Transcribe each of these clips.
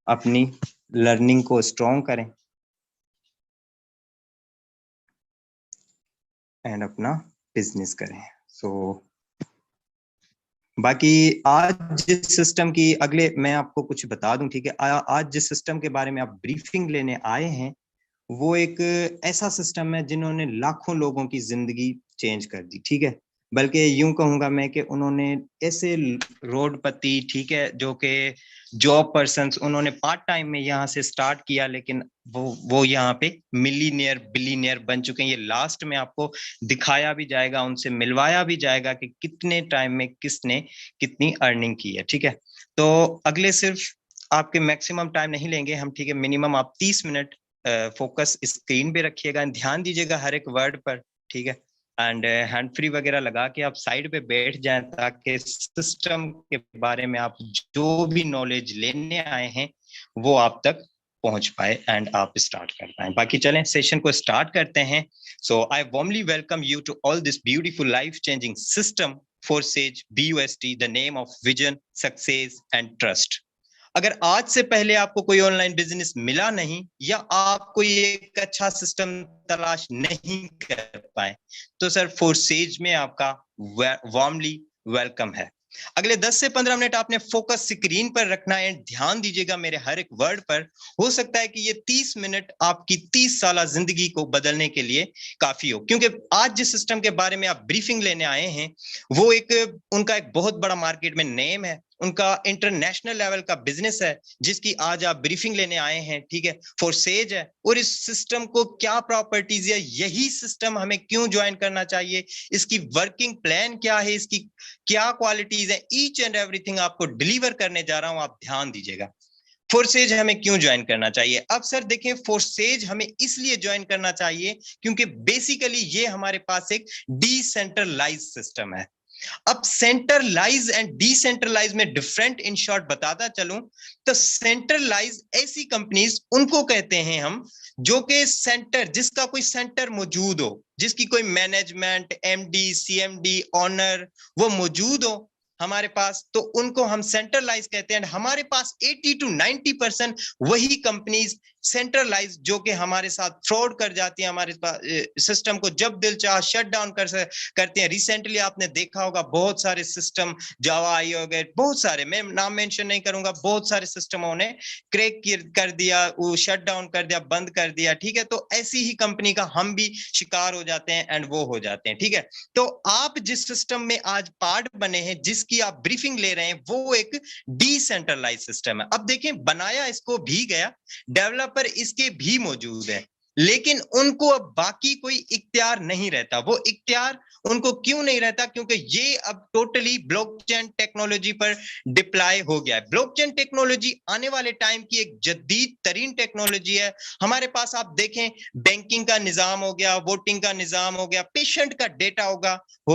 अपनी लर्निंग को स्ट्रॉन्ग करें एंड अपना बिजनेस करें। बाकी आज जिस सिस्टम की अगले मैं आपको कुछ बता दूं, ठीक है, आज जिस सिस्टम के बारे में आप ब्रीफिंग लेने आए हैं वो एक ऐसा सिस्टम है जिन्होंने लाखों लोगों की जिंदगी चेंज कर दी, ठीक है। बल्कि यूं कहूंगा मैं कि उन्होंने ऐसे रोडपति, ठीक है, जो कि जॉब पर्सन्स, उन्होंने पार्ट टाइम में यहाँ से स्टार्ट किया, लेकिन वो यहाँ पे मिलीनियर बिलीनियर बन चुके हैं। ये लास्ट में आपको दिखाया भी जाएगा, उनसे मिलवाया भी जाएगा कि कितने टाइम में किसने कितनी अर्निंग की है, ठीक है। तो अगले सिर्फ आपके मैक्सिमम टाइम नहीं लेंगे हम, ठीक है, मिनिमम आप 30 मिनट फोकस स्क्रीन पे रखिएगा, ध्यान दीजिएगा हर एक वर्ड पर, ठीक है। एंड हैंड फ्री वगैरह लगा के आप साइड पे बैठ जाएं ताकि सिस्टम के बारे में आप जो भी नॉलेज लेने आए हैं वो आप तक पहुंच पाए एंड आप स्टार्ट कर पाए। बाकी चलें सेशन को स्टार्ट करते हैं। So I warmly welcome you to all this beautiful life changing system forces BUST, the name of vision, success and trust. अगर आज से पहले आपको कोई ऑनलाइन बिजनेस मिला नहीं या आप कोई एक अच्छा सिस्टम तलाश नहीं कर पाए तो सर फोरसेज में आपका वार्मली वेलकम है। अगले 10 से 15 मिनट आपने फोकस स्क्रीन पर रखना है, ध्यान दीजिएगा मेरे हर एक वर्ड पर। हो सकता है कि ये 30 मिनट आपकी 30 साल जिंदगी को बदलने के लिए काफी हो, क्योंकि आज जिस सिस्टम के बारे में आप ब्रीफिंग लेने आए हैं वो उनका एक बहुत बड़ा मार्केट में नेम है, उनका इंटरनेशनल लेवल का बिजनेस है जिसकी आज आप ब्रीफिंग लेने आए हैं, ठीक है, फोरसेज है। और इस सिस्टम को क्या प्रॉपर्टीज है, यही सिस्टम हमें क्यों ज्वाइन करना चाहिए, इसकी वर्किंग प्लान क्या है, इसकी क्या क्वालिटीज है, ईच एंड एवरीथिंग आपको डिलीवर करने जा रहा हूं, आप ध्यान दीजिएगा। फोरसेज हमें क्यों ज्वाइन करना चाहिए? अब सर देखें, फोरसेज हमें इसलिए ज्वाइन करना चाहिए क्योंकि बेसिकली ये हमारे पास एक डिसेंट्रलाइज सिस्टम है। अब सेंट्रलाइज एंड डिसेंट्रलाइज में डिफरेंट इन शॉर्ट बताता चलूं तो सेंट्रलाइज ऐसी कंपनीज उनको कहते हैं हम जो कि सेंटर, जिसका कोई सेंटर मौजूद हो, जिसकी कोई मैनेजमेंट, MD CMD ऑनर वो मौजूद हो हमारे पास, तो उनको हम सेंट्रलाइज कहते हैं। हमारे पास 80 to 90% वही कंपनीज सेंट्रलाइज जो कि हमारे साथ फ्रॉड कर जाती है, हमारे सिस्टम को जब दिल चाह शट डाउन करते हैं। रिसेंटली आपने देखा होगा बहुत सारे सिस्टम जावा आई हो गए, बहुत सारे, मैं नाम मेंशन नहीं करूंगा, बहुत सारे सिस्टमों ने क्रैक कर दिया, वो शट डाउन कर दिया, बंद कर दिया, ठीक है। तो ऐसी ही कंपनी का हम भी शिकार हो जाते हैं एंड वो हो जाते हैं, ठीक है। तो आप जिस सिस्टम में आज पार्ट बने हैं, जिसकी आप ब्रीफिंग ले रहे हैं, वो एक डिसेंट्रलाइज सिस्टम है। अब देखें, बनाया इसको भी गया, डेवलपर इसके भी मौजूद है, लेकिन उनको अब बाकी कोई इख्तियार नहीं रहता। वो इख्तियार उनको क्यों नहीं रहता? क्योंकि ये अब टोटली ब्लॉकचेन टेक्नोलॉजी पर डिप्लॉय हो गया है। ब्लॉकचेन टेक्नोलॉजी आने वाले टाइम की एक जदीद तरीन टेक्नोलॉजी है। हमारे पास आप देखें, बैंकिंग का निजाम हो गया, वोटिंग का निजाम हो गया, पेशेंट का डेटा हो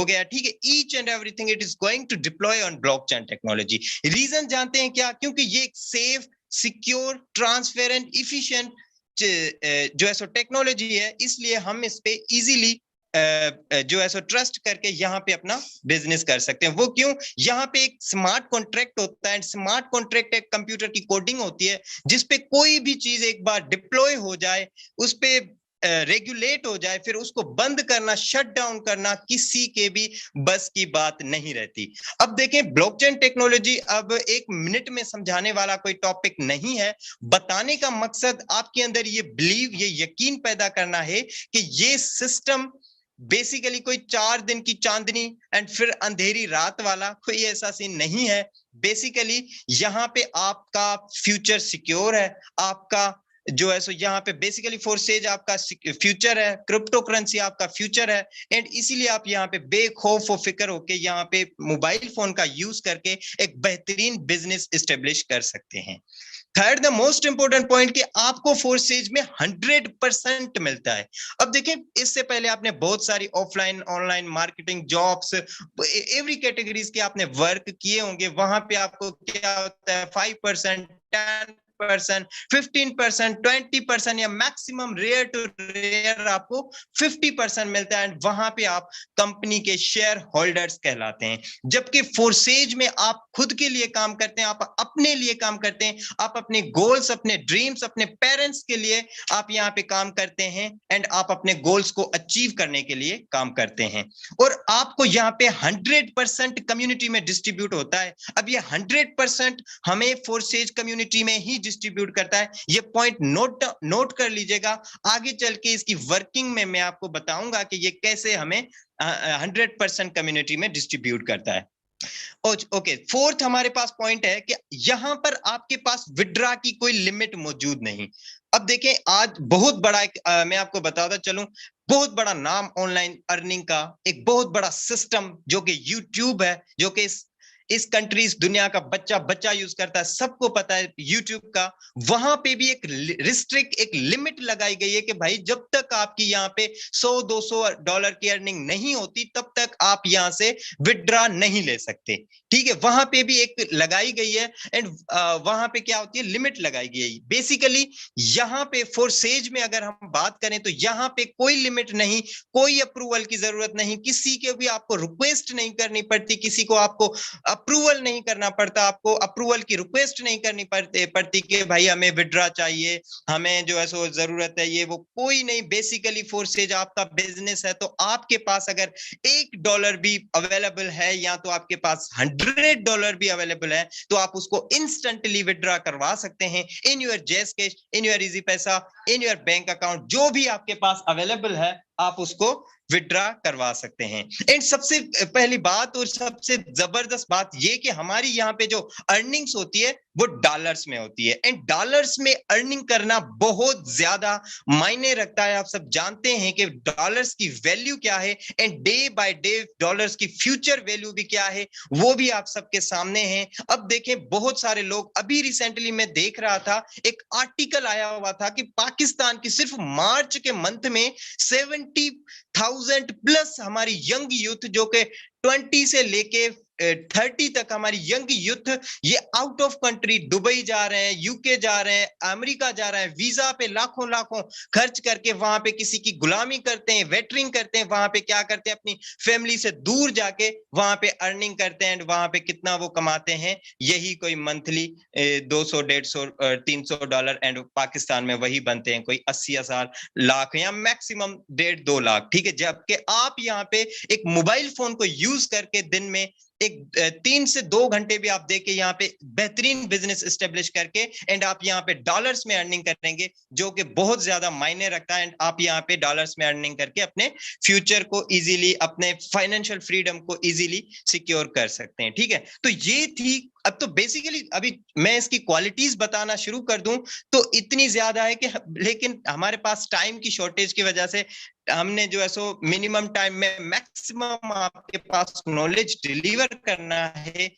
गया, ठीक है। Each and everything it is going to deploy on blockchain technology. Reason जानते हैं क्या? क्योंकि ये एक सेफ, सिक्योर, ट्रांसपेरेंट, इफिशिएंट जो है सो टेक्नोलॉजी है, इसलिए हम इस पे इजीली जो है सो ट्रस्ट करके यहाँ पे अपना बिजनेस कर सकते हैं। वो क्यों? यहाँ पे एक स्मार्ट कॉन्ट्रैक्ट होता है। स्मार्ट कॉन्ट्रैक्ट एक कंप्यूटर की कोडिंग होती है जिसपे कोई भी चीज एक बार डिप्लॉय हो जाए, उस पे रेगुलेट हो जाए, फिर उसको बंद करना, शट डाउन करना किसी के भी बस की बात नहीं रहती। अब देखें, ब्लॉकचेन टेक्नोलॉजी अब एक मिनट में समझाने वाला कोई टॉपिक नहीं है। बताने का मकसद आपके अंदर ये बिलीव, ये यकीन पैदा करना है कि ये सिस्टम बेसिकली कोई 4 दिन की चांदनी एंड फिर अंधेरी रात वाला कोई ऐसा सीन नहीं है। बेसिकली यहाँ पे आपका फ्यूचर सिक्योर है, आपका जो है सो यहाँ पे बेसिकली फोरसेज आपका फ्यूचर है, क्रिप्टो करेंसी आपका फ्यूचर है, एंड इसीलिए आप यहाँ पे बेखौफ और फिक्र होके यहाँ पे मोबाइल फोन का यूज करके एक बेहतरीन बिजनेस एस्टेब्लिश कर सकते हैं। Third, the most important point कि आपको फोरसेज में 100% मिलता है। अब देखिए, इससे पहले आपने बहुत सारी offline online marketing jobs, every categories के आपने वर्क किए होंगे। वहां पे आपको क्या होता है, 5%, 10%, 15%, 20% या मैक्सिमम रेयर टू रेयर आपको 50% मिलता है, एंड वहां पे आप कंपनी के शेयर होल्डर्स कहलाते हैं। जबकि फोर्सेज में आप खुद के लिए काम करते हैं, आप अपने लिए काम करते हैं, आप अपने गोल्स, अपने ड्रीम्स, अपने पेरेंट्स के लिए आप यहाँ पे काम करते हैं, एंड आप अपने गोल्स को अचीव करने के लिए काम करते हैं। और आपको यहाँ पे 100% कम्युनिटी में डिस्ट्रीब्यूट होता है। अब ये 100% हमें फोर्सेज कम्युनिटी में ही डिस्ट्रीब्यूट करता है। ये पॉइंट नोट कर लीजिएगा। आगे चल के इसकी वर्किंग में मैं आपको बताऊंगा कि ये कैसे हमें 100% कम्युनिटी में डिस्ट्रीब्यूट करता है। ओके, फोर्थ हमारे पास पॉइंट है कि यहां पर आपके पास विड्रा की कोई लिमिट मौजूद नहीं। अब देखें, आज बहुत बड़ा मैं आपको बताता चलूं, बहुत बड़ा नाम ऑनलाइन अर्निंग का, एक बहुत बड़ा सिस्टम जो कि यूट्यूब है, जो कि इस कंट्री, इस दुनिया का बच्चा यूज करता है, सबको पता है यूट्यूब का। वहां पे भी एक एक लिमिट लगाई गई है कि भाई जब तक आपकी यहाँ पे $100-200 की अर्निंग नहीं होती तब तक आप यहाँ से विड्रा नहीं ले सकते। ठीक है, वहां पे भी एक लगाई गई है, एंड वहां पे क्या होती है, लिमिट लगाई गई है। बेसिकली यहाँ पे फोर्सेज में अगर हम बात करें तो यहाँ पे कोई लिमिट नहीं, कोई अप्रूवल की जरूरत नहीं, किसी के भी आपको रिक्वेस्ट नहीं करनी पड़ती, किसी को आपको अप्रूवल नहीं करना पड़ता, आपको अप्रूवल की रिक्वेस्ट नहीं करनी पड़ती कि भाई हमें विड्रा चाहिए, हमें जो है सो जरूरत है, ये वो कोई नहीं। बेसिकली फोर्सेज आपका बिजनेस है, तो आपके पास अगर $1 भी अवेलेबल है या तो आपके पास $100 भी अवेलेबल है, तो आप उसको इंस्टेंटली विड्रा करवा सकते हैं इन योर जैस कैश, इन योर इजी पैसा, इन योर बैंक अकाउंट, जो भी आपके पास अवेलेबल है आप उसको विड्रा करवा सकते हैं। एंड सबसे पहली बात और सबसे जबरदस्त बात ये कि हमारी यहाँ पे जो अर्निंग्स होती है वो डॉलर्स में होती है, एंड डॉलर्स में अर्निंग करना बहुत ज्यादा मायने रखता है। आप सब जानते हैं कि डॉलर्स की वैल्यू क्या है, and day by day dollars की फ्यूचर वैल्यू भी क्या है, वो भी आप सबके सामने है। अब देखें, बहुत सारे लोग, अभी रिसेंटली मैं देख रहा था, एक आर्टिकल आया हुआ था कि पाकिस्तान की सिर्फ मार्च के मंथ में 70,000 प्लस हमारी यंग यूथ, जो कि 20 से लेके 30 तक हमारी यंग यूथ, ये आउट ऑफ कंट्री दुबई जा रहे हैं, यूके जा रहे हैं, अमेरिका जा रहे हैं, वीजा पे लाखों लाखों खर्च करके वहां पे किसी की गुलामी करते हैं, वेटरिंग करते हैं, वहां पे क्या करते हैं, अपनी फैमिली से दूर जाके वहां पे अर्निंग करते हैं, वहां पे कितना वो कमाते हैं, यही कोई मंथली 200, 150, $300, एंड पाकिस्तान में वही बनते हैं कोई 80,000 लाख या मैक्सिमम 1.5-2 लाख। ठीक है, जबकि आप यहाँ पे एक मोबाइल फोन को यूज करके दिन में एक 3 से 2 घंटे भी आप देके यहाँ पे बेहतरीन बिजनेस एस्टेब्लिश करके, एंड आप यहाँ पे डॉलर्स में अर्निंग करेंगे, जो कि बहुत ज्यादा मायने रखता है। एंड आप यहाँ पे डॉलर्स में अर्निंग करके अपने फ्यूचर को इजीली, अपने फाइनेंशियल फ्रीडम को इजीली सिक्योर कर सकते हैं। ठीक है, तो ये थी। अब तो बेसिकली अभी मैं इसकी क्वालिटीज बताना शुरू कर दूं तो इतनी ज्यादा है कि, लेकिन हमारे पास टाइम की शॉर्टेज की वजह से हमने जो है सो मिनिमम टाइम में मैक्सिमम आपके पास नॉलेज डिलीवर करना है।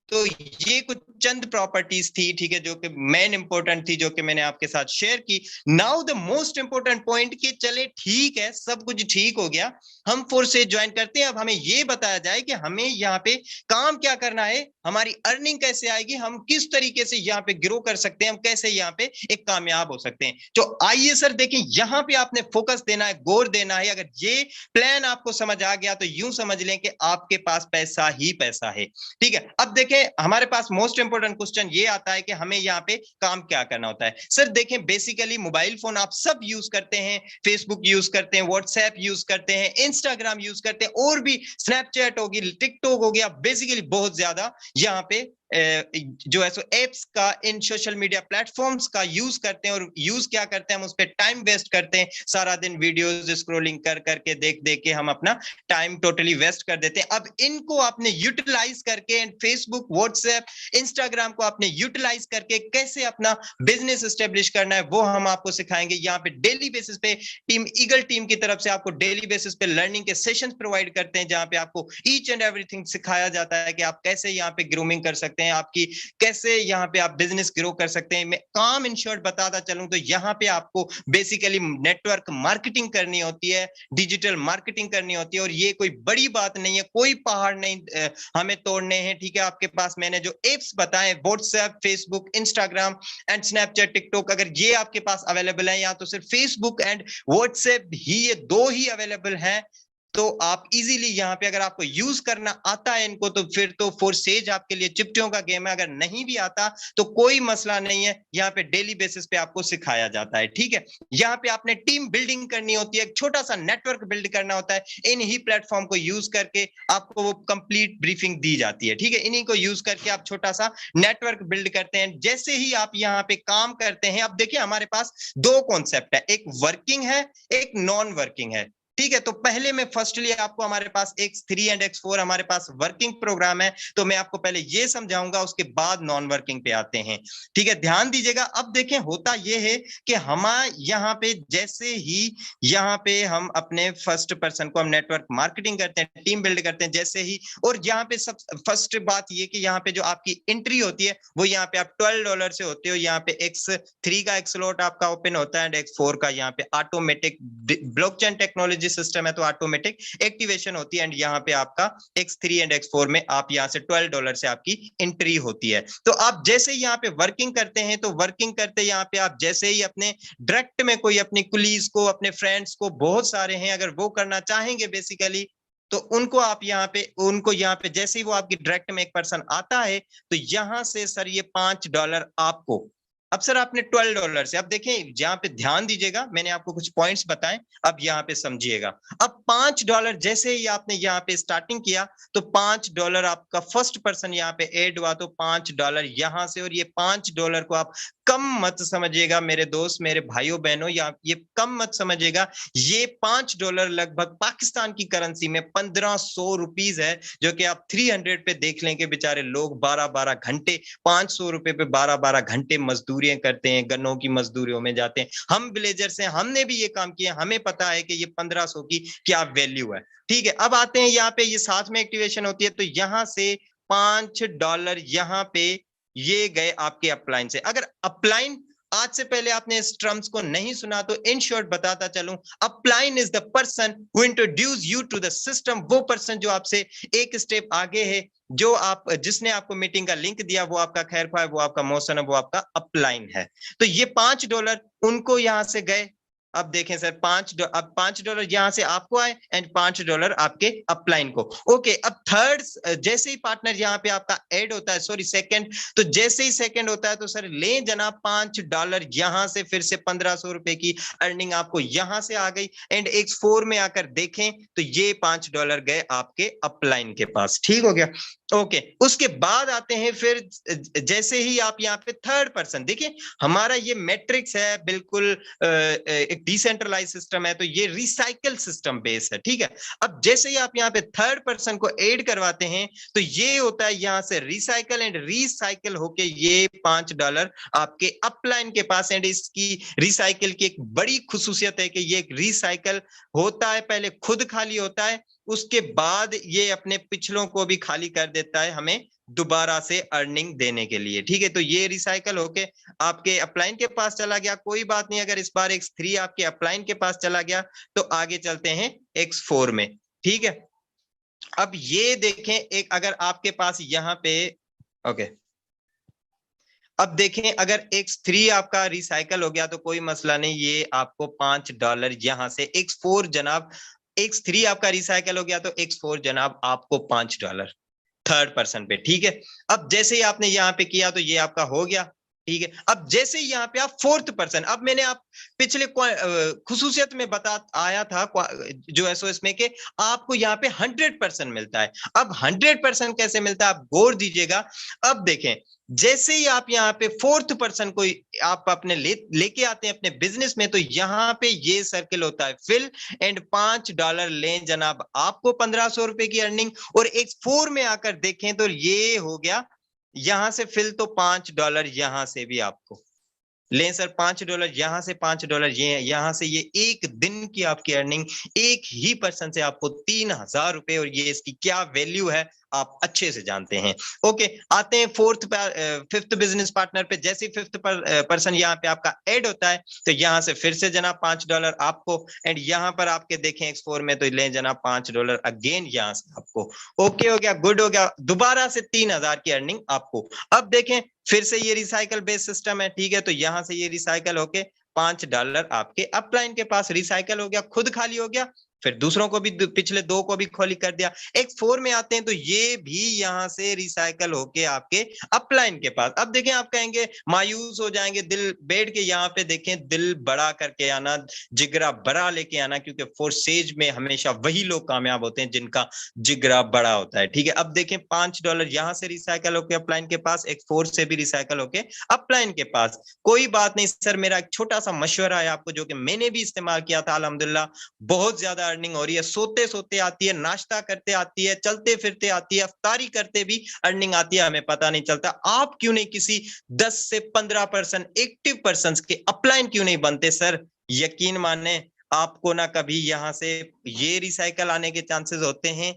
तो ये कुछ चंद प्रॉपर्टीज थी, ठीक है, जो कि मेन इंपॉर्टेंट थी, जो कि मैंने आपके साथ शेयर की। Now the most important point कि चले ठीक है, सब कुछ ठीक हो गया, हम फोर्सेज ज्वाइन करते हैं, अब हमें ये बताया जाए कि हमें यहाँ पे काम क्या करना है, हमारी अर्निंग कैसे आएगी, हम किस तरीके से यहाँ पे ग्रो कर सकते हैं, हम कैसे यहाँ पे एक कामयाब हो सकते हैं। तो आइए सर देखें, यहाँ पे आपने फोकस देना है, गौर देना है। अगर ये प्लान आपको समझ आ गया तो यूं समझ लें कि आपके पास पैसा ही पैसा है। ठीक है, अब देखें, हमारे पास मोस्ट इंपोर्टेंट क्वेश्चन ये आता है कि हमें यहाँ पे काम क्या करना होता है। सर देखें, बेसिकली मोबाइल फोन आप सब यूज करते हैं, फेसबुक यूज करते हैं, व्हाट्सएप यूज करते हैं, इंस्टाग्राम यूज करते हैं, और भी स्नैपचैट होगी, टिकटॉक हो गया, बेसिकली बहुत ज्यादा यहाँ पे जो है सो एप्स का, इन सोशल मीडिया प्लेटफॉर्म्स का यूज करते हैं। और यूज क्या करते हैं, हम उस पर टाइम वेस्ट करते हैं, सारा दिन वीडियोस स्क्रॉलिंग कर करके, देख देख के हम अपना टाइम टोटली वेस्ट कर देते हैं। अब इनको आपने यूटिलाइज करके, फेसबुक, व्हाट्सएप, इंस्टाग्राम को आपने यूटिलाइज करके कैसे अपना बिजनेस एस्टेब्लिश करना है, वो हम आपको सिखाएंगे। यहाँ पे डेली बेसिस पे टीम ईगल टीम की तरफ से आपको डेली बेसिस पे लर्निंग के सेशंस प्रोवाइड करते हैं, जहां पे आपको ईच एंड एवरीथिंग सिखाया जाता है कि आप कैसे यहाँ पे ग्रूमिंग कर सकते सकते हैं, आपकी कैसे यहाँ पे आप बिजनेस ग्रो कर सकते हैं। मैं काम इन शॉर्ट बताता चलूं तो यहाँ पे आपको बेसिकली नेटवर्क मार्केटिंग करनी होती है, डिजिटल मार्केटिंग करनी होती है, और ये कोई बड़ी बात नहीं है, कोई पहाड़ नहीं हमें तोड़ने हैं, ठीक है। आपके पास मैंने जो एप्स बताए, WhatsApp, Facebook, Instagram and Snapchat, TikTok, अगर ये आपके पास अवेलेबल है, या तो सिर्फ फेसबुक एंड व्हाट्सएप ही, ये दो ही अवेलेबल हैं, तो आप इजीली यहाँ पे, अगर आपको यूज करना आता है इनको, तो फिर तो फोरसेज आपके लिए चिपटियों का गेम है। अगर नहीं भी आता तो कोई मसला नहीं है, यहाँ पे डेली बेसिस पे आपको सिखाया जाता है, ठीक है। यहाँ पे आपने टीम बिल्डिंग करनी होती है, एक छोटा सा नेटवर्क बिल्ड करना होता है, इन्हीं प्लेटफॉर्म को यूज करके आपको वो कंप्लीट ब्रीफिंग दी जाती है, ठीक है। इन्हीं को यूज करके आप छोटा सा नेटवर्क बिल्ड करते हैं। जैसे ही आप यहाँ पे काम करते हैं, अब देखिए हमारे पास दो कॉन्सेप्ट है, एक वर्किंग है, एक नॉन वर्किंग है, ठीक है। तो पहले मैं फर्स्टली आपको, हमारे पास X3 एंड X4 हमारे पास वर्किंग प्रोग्राम है, तो मैं आपको पहले ये समझाऊंगा, उसके बाद नॉन वर्किंग पे आते हैं, ठीक है। ध्यान दीजिएगा। अब देखें, होता ये है कि हम यहाँ पे जैसे ही यहाँ पे हम अपने फर्स्ट पर्सन को हम नेटवर्क मार्केटिंग करते हैं, टीम बिल्ड करते हैं, जैसे ही, और यहाँ पे सब फर्स्ट बात ये कि यहाँ पे जो आपकी एंट्री होती है वो यहाँ पे आप $12 से होते हो। यहाँ पे X3 का एक स्लॉट आपका ओपन होता है, एंड X4 का यहाँ पे ऑटोमेटिक ब्लॉकचेन टेक्नोलॉजी सिस्टम है, तो ऑटोमेटिक एक्टिवेशन होती है, एंड यहाँ पे आपका X3 एंड X4 में आप यहाँ से $12 से आपकी एंट्री होती है। तो आप जैसे ही यहाँ पे वर्किंग करते हैं, तो वर्किंग करते यहाँ पे आप जैसे ही अपने डायरेक्ट में कोई अपने कुलीज को, अपने फ्रेंड्स को, बहुत सारे हैं, अगर वो करना चाहेंगे बेसिकली, तो उनको आप यहाँ पे जैसे ही वो आपकी डायरेक्ट में एक पर्सन आता है, तो यहाँ से सर ये $5 आपको, अब सर आपने $12 से, अब देखें जहां पे ध्यान दीजिएगा, मैंने आपको कुछ पॉइंट्स बताएं, अब यहाँ पे समझिएगा। अब $5 जैसे ही आपने यहाँ पे स्टार्टिंग किया, तो $5 आपका फर्स्ट पर्सन यहाँ पे ऐड हुआ, तो $5 यहाँ से, और ये $5 को आप कम मत समझिएगा मेरे दोस्त, मेरे भाइयों बहनों, या ये कम मत समझिएगा, ये $5 लगभग पाकिस्तान की करेंसी में 1500 रुपीज है, जो कि आप 300 पे देख लें कि बेचारे लोग 12-12 घंटे, 500 रुपए पे 12-12 घंटे मजदूरियां करते हैं, गन्नों की मजदूरियों में जाते हैं। हम विलेजर्स हैं, हमने भी ये काम किया, हमें पता है कि ये 1500 की क्या वैल्यू है, ठीक है। अब आते हैं यहाँ पे, ये साथ में एक्टिवेशन होती है, तो यहाँ से $5 यहाँ पे ये गए आपके अपलाइन से। अगर अपलाइन आज से पहले आपने इस टर्म्स को नहीं सुना, तो इन शॉर्ट बताता चलूं, upline is the person who introduce you to the system, वो पर्सन जो आपसे एक स्टेप आगे है, जो आप, जिसने आपको मीटिंग का लिंक दिया, वो आपका खैर ख्वाह है, वो आपका मौसन है, वो आपका अपलाइन है। तो ये $5 उनको यहां से गए। अब देखें सर, अब $5 यहां से आपको आए, एंड $5 आपके अपलाइन को। ओके, अब थर्ड, जैसे ही पार्टनर यहाँ पे आपका ऐड होता है, सॉरी सेकंड, तो जैसे ही सेकंड होता है, तो सर ले जनाब $5 यहां से, फिर से 1500 रुपए की अर्निंग आपको यहां से आ गई, एंड X4 में आकर देखें तो ये $5 गए आपके अपलाइन के पास, ठीक हो गया। ओके, उसके बाद आते हैं फिर, जैसे ही आप यहाँ पे थर्ड पर्सन, देखिए हमारा ये मैट्रिक्स है, बिल्कुल एक डिसेंट्रलाइज सिस्टम है, तो ये रिसाइकल सिस्टम बेस है, ठीक है। अब जैसे ही आप यहाँ पे थर्ड पर्सन को ऐड करवाते हैं, तो ये होता है यहाँ से रिसाइकल, एंड रिसाइकल होके ये $5 आपके अपलाइन के पास। एंड इसकी रिसाइकल की एक बड़ी खुसूसियत है कि ये रिसाइकल होता है, पहले खुद खाली होता है, उसके बाद ये अपने पिछलों को भी खाली कर देता है, हमें दोबारा से अर्निंग देने के लिए, ठीक है। तो ये रिसाइकल होके आपके अपलाइन के पास चला गया, कोई बात नहीं, अगर इस बार X3 आपके अपलाइन के पास चला गया, तो आगे चलते हैं X4 में, ठीक है। अब ये देखें, एक अगर आपके पास यहाँ पे, ओके, अब देखें अगर X3 आपका रिसाइकल हो गया तो कोई मसला नहीं, ये आपको $5 यहां से, X4 जनाब, X3 आपका रिसाइकल हो गया तो X4 जनाब आपको $5 थर्ड पर्सन पे, ठीक है। अब जैसे ही आपने यहाँ पे किया तो ये आपका हो गया, ठीक है। अब जैसे ही यहाँ पे आप फोर्थ पर्सन, अब मैंने आप पिछले खुसूसियत में बता आया था जो एसओएस में कि आपको यहाँ पे 100% मिलता है। अब 100% कैसे मिलता है, आप गौर दीजिएगा। अब देखें, जैसे ही आप यहाँ पे फोर्थ पर्सन को आप अपने लेके आते हैं अपने बिजनेस में, तो यहाँ पे ये सर्किल होता है फिल, एंड $5 लें जनाब आपको 1500 रुपए की अर्निंग, और X4 में आकर देखें तो ये हो गया यहां से फिल, तो $5 यहां से भी आपको लें सर, $5 यहां से, $5 ये यहां से, ये एक दिन की आपकी अर्निंग एक ही पर्सन से आपको 3000 रुपए, और ये इसकी क्या वैल्यू है आप अच्छे से जानते हैं। ओके, आते हैं फिफ्थ बिजनेस पार्टनर पे। जैसे फिफ्थ पर्सन यहाँ पे आपका ऐड होता है तो यहाँ से फिर से जनाब $5 आपको, एंड यहाँ पर आपके देखें X4 में तो ले जनाब $5 अगेन यहाँ से आपको। ओके हो गया, गुड हो गया, दोबारा से 3000 की अर्निंग आपको। अब देखें फिर से ये रिसाइकल बेस्ड सिस्टम है, ठीक है, तो यहाँ से ये रिसाइकल होके $5 आपके अपलाइन के पास रिसाइकल हो गया, खुद खाली हो गया, फिर दूसरों को भी, पिछले 2 को भी खाली कर दिया। X4 में आते हैं तो ये भी यहाँ से रिसाइकल होके आपके अपलाइन के पास। अब देखें आप कहेंगे मायूस हो जाएंगे, दिल बैठ के यहाँ पे देखें, दिल बड़ा करके आना, जिगरा बड़ा लेके आना, क्योंकि फोर्सेज में हमेशा वही लोग कामयाब होते हैं जिनका जिगरा बड़ा होता है, ठीक है। अब देखें $5 यहाँ से रिसाइकल होके अपलाइन के पास, X4 से भी रिसाइकल होके अपलाइन के पास। कोई बात नहीं सर, मेरा एक छोटा सा मशवरा है आपको जो कि मैंने भी इस्तेमाल किया था, अल्हम्दुलिल्लाह बहुत ज्यादा अर्निंग हो रही है। सोते सोते आती है, नाश्ता करते आती है, चलते फिरते आती है, अफ्तारी करते भी अर्निंग आती है, हमें पता नहीं चलता। आप क्यों नहीं किसी 10 से 15% एक्टिव पर्सन के अपलाइन क्यों नहीं बनते सर? यकीन माने आपको ना कभी यहाँ से ये रिसाइकल आने के चांसेस होते हैं,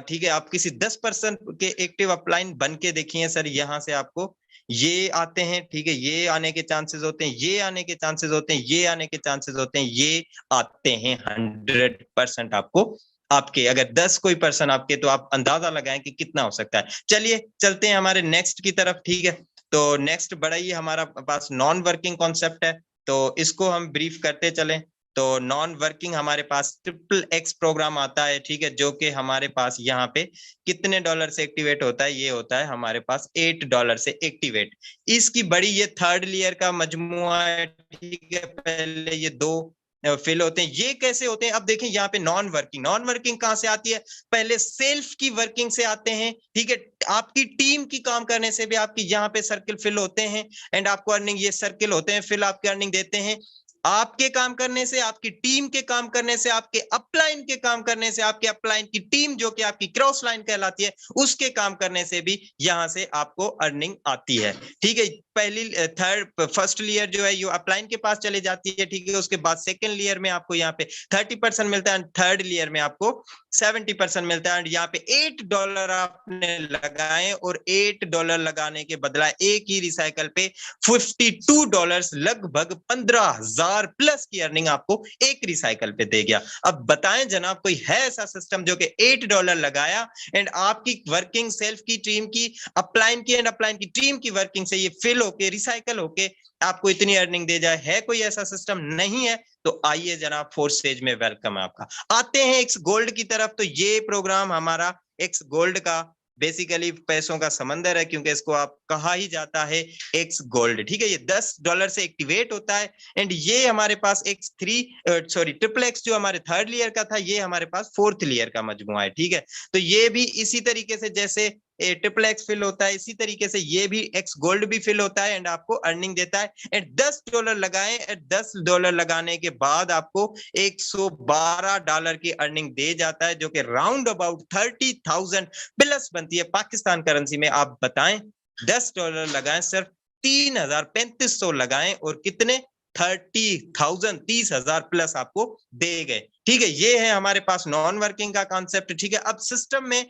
ठीक है। आप किसी 10% के एक्टिव अपलाइन बन के देखिए सर, यहाँ से आपको ये आते हैं, ठीक है, ये आने के चांसेस होते हैं, ये आने के चांसेस होते हैं, ये आने के चांसेस होते हैं, ये आते हैं 100% आपको। आपके अगर 10 कोई पर्सन आपके, तो आप अंदाजा लगाएं कि कितना हो सकता है। चलिए चलते हैं हमारे नेक्स्ट की तरफ, ठीक है। तो नेक्स्ट बड़ा ही हमारा पास नॉन वर्किंग कॉन्सेप्ट है, तो इसको हम ब्रीफ करते चलें। तो नॉन वर्किंग हमारे पास XXX प्रोग्राम आता है, ठीक है, जो कि हमारे पास यहाँ पे कितने डॉलर से एक्टिवेट होता है? ये होता है हमारे पास $8 से एक्टिवेट। इसकी बड़ी ये थर्ड लेयर का मजमुआ है, ठीक है। पहले ये 2 फिल होते हैं, ये कैसे होते हैं? अब देखें यहाँ पे नॉन वर्किंग कहाँ से आती है? पहले सेल्फ की वर्किंग से आते हैं, ठीक है। आपकी टीम की काम करने से भी आपकी यहाँ पे सर्किल फिल होते हैं, एंड आपको अर्निंग, ये सर्किल होते हैं फिल, आपके अर्निंग देते हैं। आपके काम करने से, आपकी टीम के काम करने से, आपके अपलाइन के काम करने से, आपके अपलाइन की टीम जो कि आपकी क्रॉस लाइन कहलाती है, उसके काम करने से भी यहां से आपको अर्निंग आती है, ठीक है। फर्स्ट लेयर जो है ये अपलाइन के पास चले जाती है, ठीक है। उसके बाद सेकंड लेयर में आपको यहाँ पे 30% मिलता है, थर्ड लेयर में आपको 70% मिलता है। यहाँ पे $8 आपने लगाए, और $8 लगाने के बदला एक ही रिसाइकल पे $52, लगभग 15,000 प्लस की अर्निंग आपको एक रिसाइकल पे दे गया। अब बताएं जनाब, कोई है ऐसा सिस्टम जो कि $8 लगाया एंड आपकी वर्किंग, सेल्फ की, टीम की, अपलाइन की, एंड अपलाइन की टीम की वर्किंग से ये फिल होके, रिसाइकल होके आपको इतनी अर्निंग दे जाए? है कोई ऐसा सिस्टम? नहीं है। तो आइए जनाब, फोर्सेज में वेलकम है आपका। आते हैं X गोल्ड की तरफ। तो ये प्रोग्राम हमारा X गोल्ड का बेसिकली पैसों का समंदर है, क्योंकि इसको आप कहा ही जाता है X गोल्ड, ठीक है। ये $10 से एक्टिवेट होता है, एंड ये हमारे पास XXX जो हमारे थर्ड लेयर का था, ये हमारे पास फोर्थ लेयर का मजमुआ है, ठीक है। तो ये भी इसी तरीके से जैसे XXX फिल होता है, इसी तरीके से ये भी X गोल्ड भी फिल होता है, एंड आपको अर्निंग देता है। एंड $10 लगाएं, $10 लगाने के बाद आपको $112 की अर्निंग दे जाता है, जो कि राउंड अबाउट 30,000 प्लस बनती है पाकिस्तान करेंसी में। आप बताएं, $10 लगाएं, सिर्फ 3,3500 लगाएं, और कितने? 30,000 प्लस आपको दे गए, ठीक है। ये है हमारे पास नॉन वर्किंग का कॉन्सेप्ट, ठीक है। अब सिस्टम में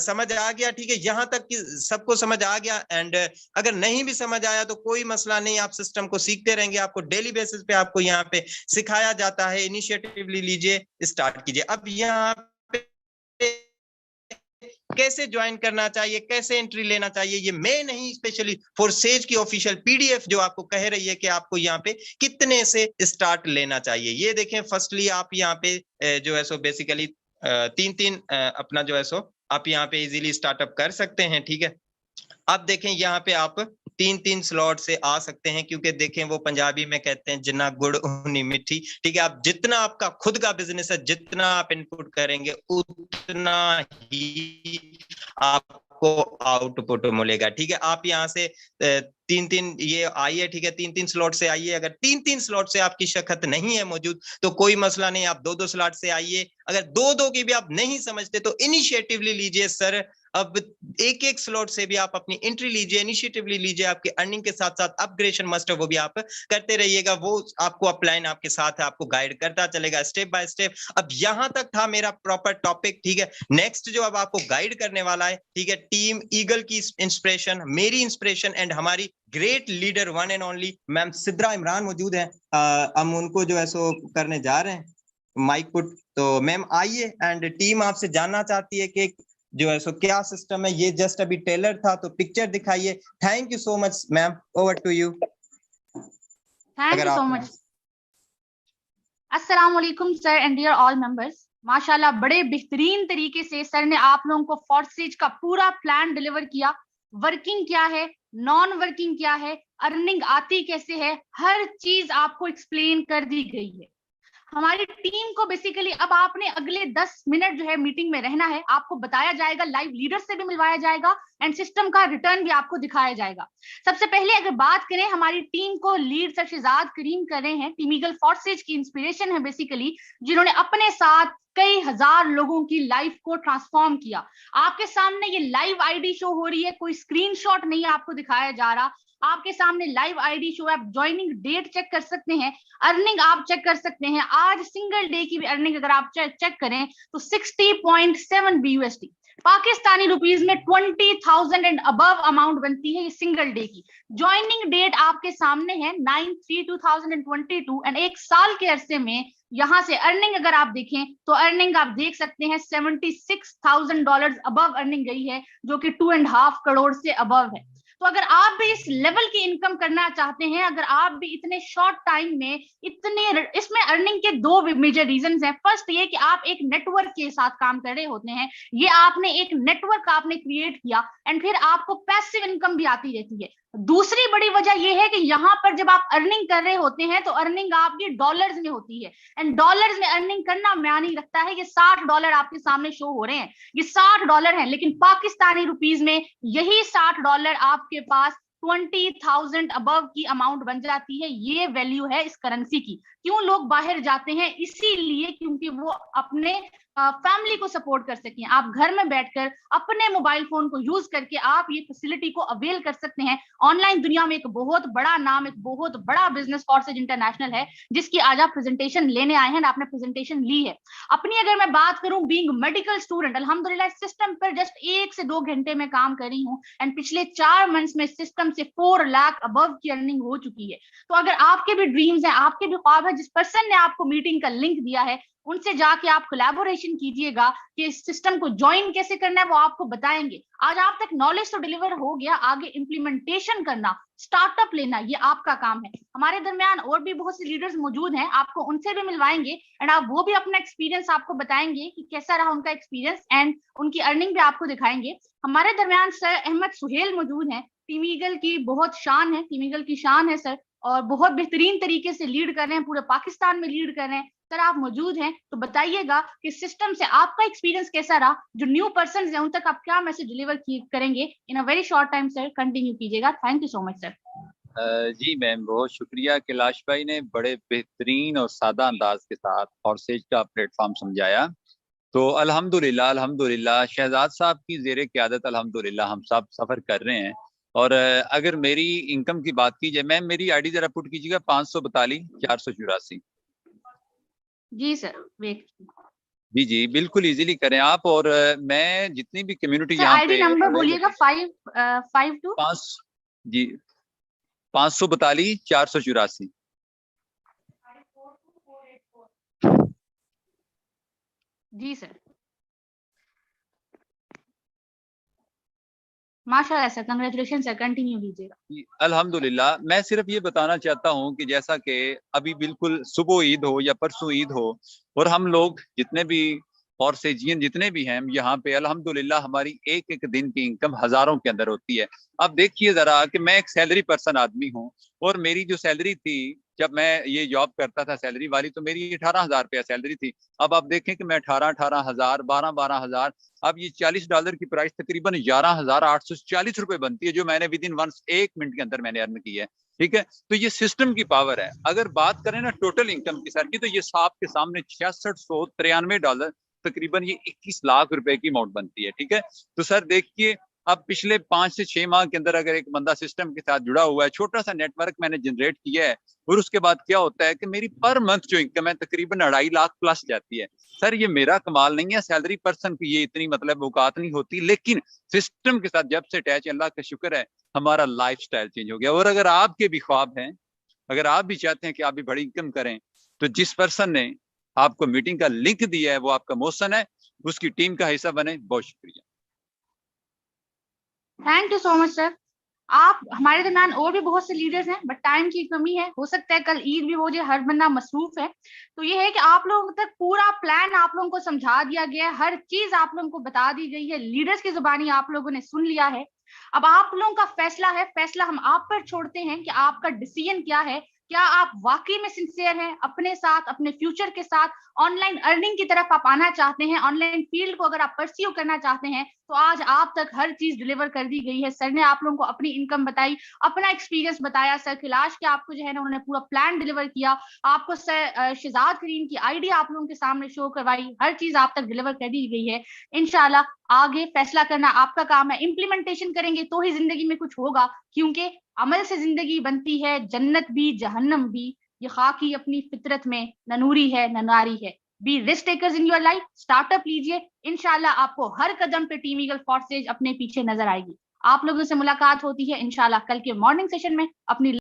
समझ आ गया, ठीक है, यहां तक कि सबको समझ आ गया। एंड अगर नहीं भी समझ आया तो कोई मसला नहीं, आप सिस्टम को सीखते रहेंगे, आपको डेली बेसिस पे आपको यहाँ पे सिखाया जाता है। इनिशिएटिव लीजिए, स्टार्ट कीजिए। अब यहाँ पे कैसे ज्वाइन करना चाहिए, कैसे एंट्री लेना चाहिए, ये मैं नहीं, स्पेशली फोर्सेज की ऑफिशियल PDF जो आपको कह रही है कि आपको यहाँ पे कितने से स्टार्ट लेना चाहिए। ये देखें, फर्स्टली आप यहाँ पे जो है सो बेसिकली 3-3 अपना जो है सो आप यहाँ पे इजीली स्टार्टअप कर सकते हैं, ठीक है। अब देखें यहाँ पे आप 3-3 स्लॉट से आ सकते हैं, क्योंकि देखें वो पंजाबी में कहते हैं जिन्ना गुड़ उन्नी मिठी, ठीक है। आप जितना आपका खुद का बिजनेस है, जितना आप इनपुट करेंगे उतना ही आपको आउटपुट मिलेगा, ठीक है। आप यहाँ से 3-3 ये आइए, ठीक है, 3-3 स्लॉट से आइए। अगर 3-3 स्लॉट से आपकी शखत नहीं है मौजूद तो कोई मसला नहीं, आप 2-2 स्लॉट से आइए। अगर 2-2 की भी आप नहीं समझते तो इनिशिएटिवली लीजिए, सर अब एक एक स्लॉट से भी आप अपनी एंट्री लीजिए, इनिशिएटिव लीजिए, आपके अर्निंग के साथ साथ अपग्रेडेशन मस्ट है वो भी आप करते रहिएगा। वो आपको अपलाइन आपके साथ है, आपको गाइड करता चलेगा स्टेप बाय स्टेप। अब यहां तक था मेरा प्रॉपर टॉपिक, ठीक है। नेक्स्ट जो अब आपको गाइड करने वाला है, ठीक है, टीम ईगल की इंस्पिरेशन, मेरी इंस्पिरेशन एंड हमारी great leader one and only ma'am Sidra Imran मौजूद है। हम उनको जो है सो करने जा रहे हैं माइक पुट। तो मैम आइए, एंड टीम आपसे जानना चाहती है कि जो है सो क्या सिस्टम है। ये जस्ट अभी टेलर था तो पिक्चर दिखाइए। Thank you so much ma'am, over to you. Thank you so much. अस्सलाम वालेकुम sir and dear all members. माशाल्लाह बड़े बेहतरीन तरीके से सर ने आप लोगों को फॉर्सेज का पूरा प्लान डिलीवर किया। वर्किंग क्या है, नॉन वर्किंग क्या है, अर्निंग आती कैसे है, हर चीज आपको एक्सप्लेन कर दी गई है। हमारी टीम को बेसिकली अब आपने अगले 10 मिनट जो है मीटिंग में रहना है। आपको बताया जाएगा, लाइव लीडर से भी मिलवाया जाएगा एंड सिस्टम का रिटर्न भी आपको दिखाया जाएगा। सबसे पहले अगर बात करें, हमारी टीम को लीड सर शहजाद करीम कर रहे हैं। टीम ईगल फोर्सेज की इंस्पिरेशन है बेसिकली, जिन्होंने अपने साथ कई हजार लोगों की लाइफ को ट्रांसफॉर्म किया। आपके सामने ये लाइव आईडी शो हो रही है, कोई स्क्रीनशॉट नहीं आपको दिखाया जा रहा। आपके सामने लाइव आईडी शो है, आप ज्वाइनिंग डेट चेक कर सकते हैं, अर्निंग आप चेक कर सकते हैं। आज सिंगल डे की भी अर्निंग अगर आप चेक करें तो 60.7 BUSD पाकिस्तानी रुपीज में 20,000 एंड अबव अमाउंट बनती है ये सिंगल डे की। ज्वाइनिंग डेट आपके सामने है 9/3/2022 एंड एक साल के अरसे में यहां से अर्निंग अगर आप देखें तो अर्निंग आप देख सकते हैं $76,000 अबव अर्निंग गई है, जो कि 2.5 करोड़ से अबव है। तो अगर आप भी इस लेवल की इनकम करना चाहते हैं, अगर आप भी इतने शॉर्ट टाइम में इतने, इसमें अर्निंग के दो मेजर रीजंस हैं। फर्स्ट ये कि आप एक नेटवर्क के साथ काम कर रहे होते हैं, ये आपने एक नेटवर्क आपने क्रिएट किया एंड फिर आपको पैसिव इनकम भी आती रहती है। दूसरी बड़ी वजह यह है कि यहाँ पर जब आप अर्निंग कर रहे होते हैं तो अर्निंग आपकी डॉलर्स में होती है एंड डॉलर्स में अर्निंग करना मायने रखता है। ये $60 आपके सामने शो हो रहे हैं, ये $60 है, लेकिन पाकिस्तानी रुपीज में यही $60 आपके पास 20,000 अबव की अमाउंट बन जाती है। ये वैल्यू है इस करेंसी की। क्यों लोग बाहर जाते हैं? इसीलिए क्योंकि वो अपने फैमिली को सपोर्ट कर सकें। आप घर में बैठकर अपने मोबाइल फोन को यूज करके आप ये फैसिलिटी को अवेल कर सकते हैं। ऑनलाइन दुनिया में एक बहुत बड़ा नाम, एक बहुत बड़ा बिजनेस फोर्सेज इंटरनेशनल है, जिसकी आज आप प्रेजेंटेशन लेने आए हैं, आपने प्रेजेंटेशन ली है अपनी। अगर मैं बात करूं, बीइंग मेडिकल स्टूडेंट, अल्हम्दुलिल्लाह इस सिस्टम पर जस्ट 1 से 2 घंटे में काम कर रही हूं एंड पिछले 4 मंथ्स में सिस्टम से 4 लाख अबव की अर्निंग हो चुकी है। तो अगर आपके भी ड्रीम्स हैं, आपके भी ख्वाब है, जिस पर्सन ने आपको मीटिंग का लिंक दिया है उनसे जाके आप कोलैबोरेशन कीजिएगा कि इस सिस्टम को ज्वाइन कैसे करना है, वो आपको बताएंगे। आज आप तक नॉलेज तो डिलीवर हो गया, आगे इंप्लीमेंटेशन करना, स्टार्टअप लेना, ये आपका काम है। हमारे दरमियान और भी बहुत से लीडर्स मौजूद हैं, आपको उनसे भी मिलवाएंगे एंड आप वो भी अपना एक्सपीरियंस आपको बताएंगे कि कैसा रहा उनका एक्सपीरियंस एंड उनकी अर्निंग भी आपको दिखाएंगे। हमारे दरमियान सर अहमद सुहेल मौजूद हैं, टीम ईगल की बहुत शान है, टीम ईगल की शान है सर, और बहुत बेहतरीन तरीके से लीड कर रहे हैं, पूरे पाकिस्तान में लीड कर रहे हैं। सर आप मौजूद हैं तो बताइएगा कि सिस्टम से आपका एक्सपीरियंस कैसा रहा, जो न्यू पर्सन हैं उन तक आप क्या मैसेज डिलीवर करेंगे in a very short time. Sir continue कीजिएगा। Thank you so much sir. जी मैम, बहुत शुक्रिया। कैलाश भाई ने बड़े बेहतरीन और सादा अंदाज के साथ फॉर्सेज का प्लेटफॉर्म समझाया। तो अल्हम्दुलिल्लाह अल्हम्दुलिल्लाह शहजाद साहब की ज़ेरे क़यादत अल्हम्दुलिल्लाह हम सब सफ़र कर रहे हैं। और अगर मेरी इनकम की बात की जाए, मैम मेरी आईडी जरा पुट कीजिएगा, 542 484। जी सर, वेट। जी जी बिल्कुल इजीली करें आप। और मैं जितनी भी कम्युनिटी यहाँ पे, नंबर बोलिएगा। 552 जी 542 484। जी सर, माशाल्लाह सर, कंग्रेचुलेशन सर, कंटिन्यू कीजिएगा। अल्हम्दुलिल्लाह। मैं सिर्फ ये बताना चाहता हूँ कि जैसा कि अभी बिल्कुल सुबह ईद हो या परसों ईद हो, और हम लोग जितने भी फॉर्सेजियन जितने भी हैं यहाँ पे, अल्हम्दुलिल्लाह हमारी एक एक दिन की इनकम हजारों के अंदर होती है। अब देखिए जरा कि मैं एक सैलरी पर्सन आदमी हूँ, और मेरी जो सैलरी थी जब मैं ये जॉब करता था सैलरी वाली, तो मेरी 18,000 रुपया सैलरी थी। अब आप देखें कि मैं 18,000 12,000, अब ये $40 की प्राइस तकरीबन 11,840 रुपए बनती है, जो मैंने विद इन 1 मिनट के अंदर मैंने अर्न की है। ठीक है, तो ये सिस्टम की पावर है। अगर बात करें ना टोटल इनकम की सर की, तो ये आपके सामने $6693 तकरीबन ये 21 लाख रुपए की अमाउंट बनती है। ठीक है, तो सर देखिए अब पिछले 5 से 6 माह के अंदर अगर एक बंदा सिस्टम के साथ जुड़ा हुआ है, छोटा सा नेटवर्क मैंने जनरेट किया है, और उसके बाद क्या होता है कि मेरी पर मंथ जो इनकम है तकरीबन 2.5 लाख प्लस जाती है। सर ये मेरा कमाल नहीं है, सैलरी पर्सन की ये इतनी मतलब औकात नहीं होती, लेकिन सिस्टम के साथ जब से अटैच, अल्लाह का शुक्र है हमारा लाइफस्टाइल चेंज हो गया। और अगर आपके भी ख्वाब हैं, अगर आप भी चाहते हैं कि आप भी बड़ी इनकम करें, तो जिस पर्सन ने आपको मीटिंग का लिंक दिया है वो आपका मोहसन है, उसकी टीम का हिस्सा बने। बहुत शुक्रिया। Thank you so much sir. आप हमारे दरम्यान और भी बहुत से लीडर्स हैं, बट टाइम की कमी है, हो सकता है कल ईद भी हो जाए, हर बंदा मसरूफ है। तो ये है कि आप लोगों तक पूरा प्लान आप लोगों को समझा दिया गया है, हर चीज आप लोगों को बता दी गई है, लीडर्स की जुबानी आप लोगों ने सुन लिया है। अब आप लोगों का फैसला है, फैसला हम आप पर छोड़ते हैं कि आपका डिसीजन क्या है। क्या आप वाकई में सिंसियर हैं अपने साथ, अपने फ्यूचर के साथ? ऑनलाइन अर्निंग की तरफ आप आना चाहते हैं, ऑनलाइन फील्ड को अगर आप परस्यू करना चाहते हैं, तो आज आप तक हर चीज डिलीवर कर दी गई है। सर ने आप लोगों को अपनी इनकम बताई, अपना एक्सपीरियंस बताया, सर कैलाश के आपको जो है ना उन्होंने पूरा प्लान डिलीवर किया, आपको सर शहजाद करीम की आईडी आप लोगों के सामने शो करवाई, हर चीज आप तक डिलीवर कर दी गई है। इंशाल्लाह आगे फैसला करना आपका काम है, इम्प्लीमेंटेशन करेंगे तो ही जिंदगी में कुछ होगा, क्योंकि अमल से जिंदगी बनती है, जन्नत भी जहन्नम भी। ये खाकी अपनी फितरत में न नूरी है न नारी है। Be risk takers in your life, startup लीजिए, इंशाल्लाह आपको हर कदम पे टीम ईगल फोर्सेज अपने पीछे नजर आएगी। आप लोगों से मुलाकात होती है इंशाल्लाह कल के मॉर्निंग सेशन में। अपनी